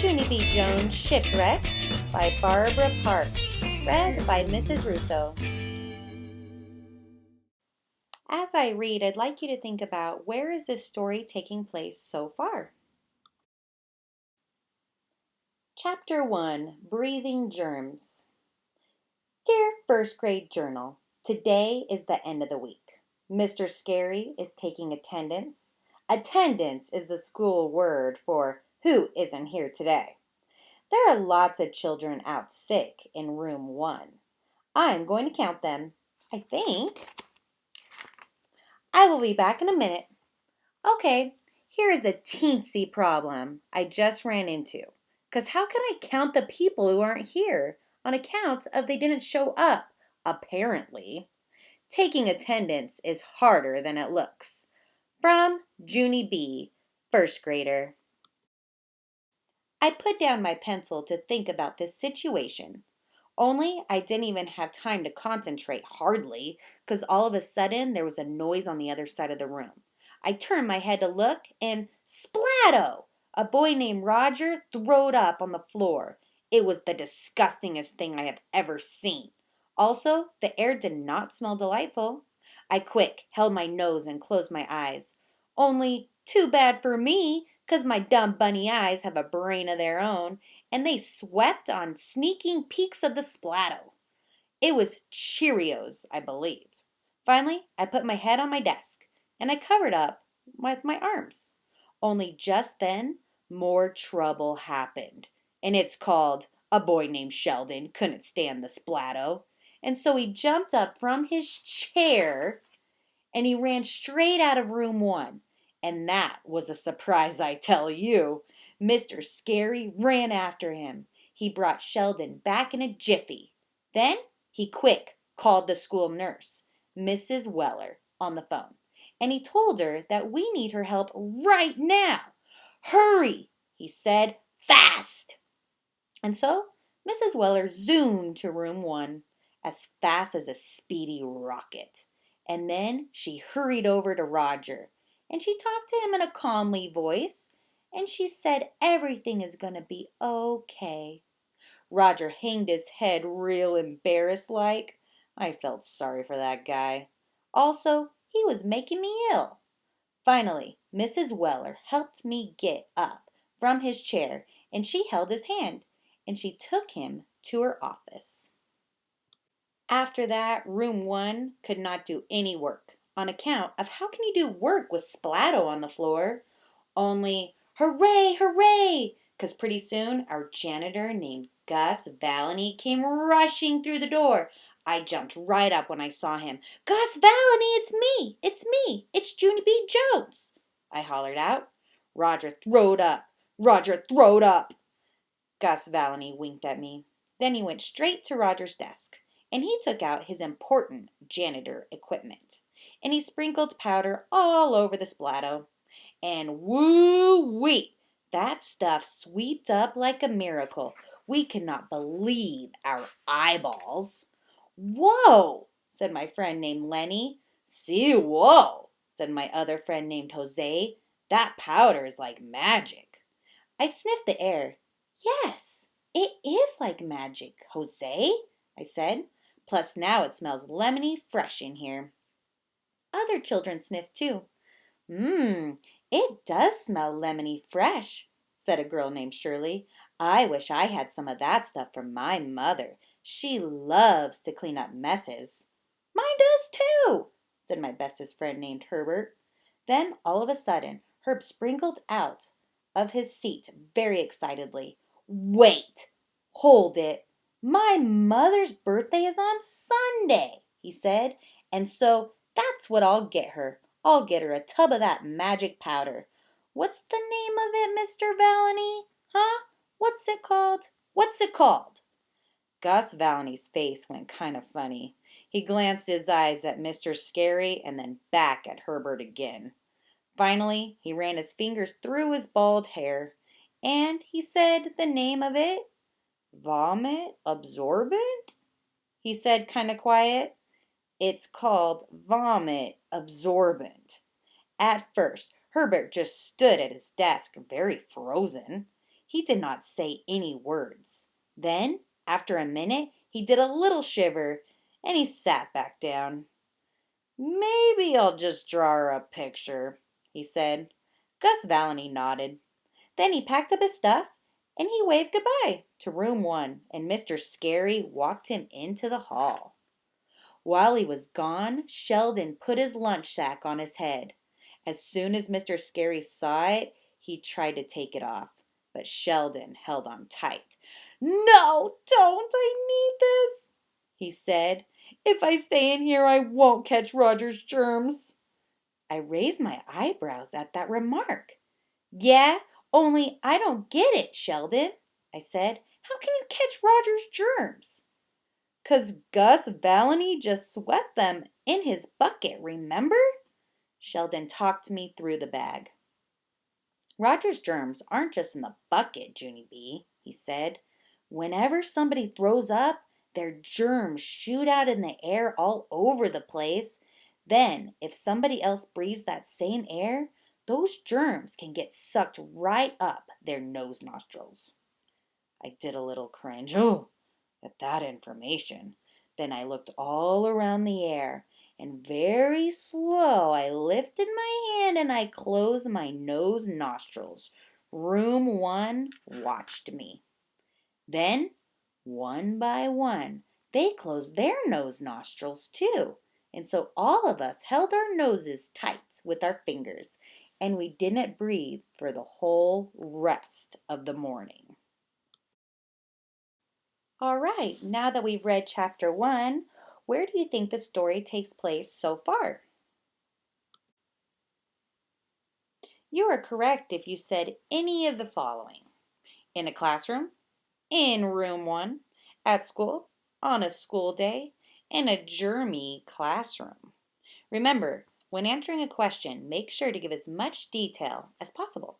Junie B. Jones' Shipwrecked by Barbara Park. Read by Mrs. Rousseau. As I read, I'd like you to think about where is this story taking place so far? Chapter 1, Breathing Germs. Dear First Grade Journal, today is the end of the week. Mr. Scary is taking attendance. Attendance is the school word for who isn't here today. There are lots of children out sick in room 1. I'm going to count them. I think. I will be back in a minute. Okay, here is a teensy problem I just ran into. Because how can I count the people who aren't here on account of they didn't show up, apparently? Taking attendance is harder than it looks. From Junie B., first grader. I put down my pencil to think about this situation. Only I didn't even have time to concentrate, hardly, because all of a sudden there was a noise on the other side of the room. I turned my head to look, and splatto! A boy named Roger throwed up on the floor. It was the disgustingest thing I have ever seen. Also, the air did not smell delightful. I quick held my nose and closed my eyes. Only too bad for me, 'cause my dumb bunny eyes have a brain of their own, and they swept on sneaking peeks of the splatto. It was Cheerios, I believe. Finally, I put my head on my desk, and I covered up with my arms. Only just then, more trouble happened. And it's called a boy named Sheldon couldn't stand the splatto. And so he jumped up from his chair and he ran straight out of room 1. And that was a surprise, I tell you. Mr. Scary ran after him. He brought Sheldon back in a jiffy. Then he quick called the school nurse, Mrs. Weller, on the phone. And he told her that we need her help right now. Hurry, he said, fast. And so Mrs. Weller zoomed to room 1 as fast as a speedy rocket. And then she hurried over to Roger, and she talked to him in a calmly voice, and she said everything is going to be okay. Roger hanged his head real embarrassed like. I felt sorry for that guy. Also, he was making me ill. Finally, Mrs. Weller helped me get up from his chair, and she held his hand, and she took him to her office. After that, room 1 could not do any work, on account of how can you do work with splatto on the floor? Only, hooray, hooray! 'Cause pretty soon our janitor named Gus Valany came rushing through the door. I jumped right up when I saw him. Gus Valany, it's Junie B. Jones, I hollered out. Roger throwed up. Gus Valany winked at me. Then he went straight to Roger's desk, and he took out his important janitor equipment, and he sprinkled powder all over the splatto. And woo-wee! That stuff swept up like a miracle. We could not believe our eyeballs. Whoa, said my friend named Lenny. See, whoa, said my other friend named Jose. That powder is like magic. I sniffed the air. Yes, it is like magic, Jose, I said. Plus now it smells lemony fresh in here. Other children sniffed too. It does smell lemony fresh, said a girl named Shirley. I wish I had some of that stuff from my mother. She loves to clean up messes. Mine does too, said my bestest friend named Herbert. Then all of a sudden, Herb sprinkled out of his seat very excitedly. Wait! Hold it! My mother's birthday is on Sunday, he said, and so that's what I'll get her. I'll get her a tub of that magic powder. What's the name of it, Mr. Valany? Huh? What's it called? Gus Valany's face went kind of funny. He glanced his eyes at Mr. Scary and then back at Herbert again. Finally, he ran his fingers through his bald hair, and he said the name of it. Vomit absorbent? He said kind of quiet. It's called vomit absorbent. At first, Herbert just stood at his desk, very frozen. He did not say any words. Then, after a minute, he did a little shiver and he sat back down. "Maybe I'll just draw her a picture," he said. Gus Valentine nodded. Then he packed up his stuff and he waved goodbye to room 1, and Mr. Scary walked him into the hall. While he was gone, Sheldon put his lunch sack on his head. As soon as Mr. Scary saw it, he tried to take it off, but Sheldon held on tight. "No, don't, I need this," he said. "If I stay in here, I won't catch Roger's germs." I raised my eyebrows at that remark. "Yeah, only I don't get it, Sheldon," I said. "How can you catch Roger's germs?" "'Cause Gus Valentine just swept them in his bucket, remember?" Sheldon talked me through the bag. "Roger's germs aren't just in the bucket, Junie B," he said. "Whenever somebody throws up, their germs shoot out in the air all over the place. Then, if somebody else breathes that same air, those germs can get sucked right up their nose nostrils." I did a little cringe at that information. Then I looked all around the air, and very slow I lifted my hand and I closed my nose nostrils. Room 1 watched me. Then, one by one, they closed their nose nostrils too. And so all of us held our noses tight with our fingers, and we didn't breathe for the whole rest of the morning. All right, now that we've read chapter 1, where do you think the story takes place so far? You are correct if you said any of the following: in a classroom, in room 1, at school, on a school day, in a germy classroom. Remember, when answering a question, make sure to give as much detail as possible.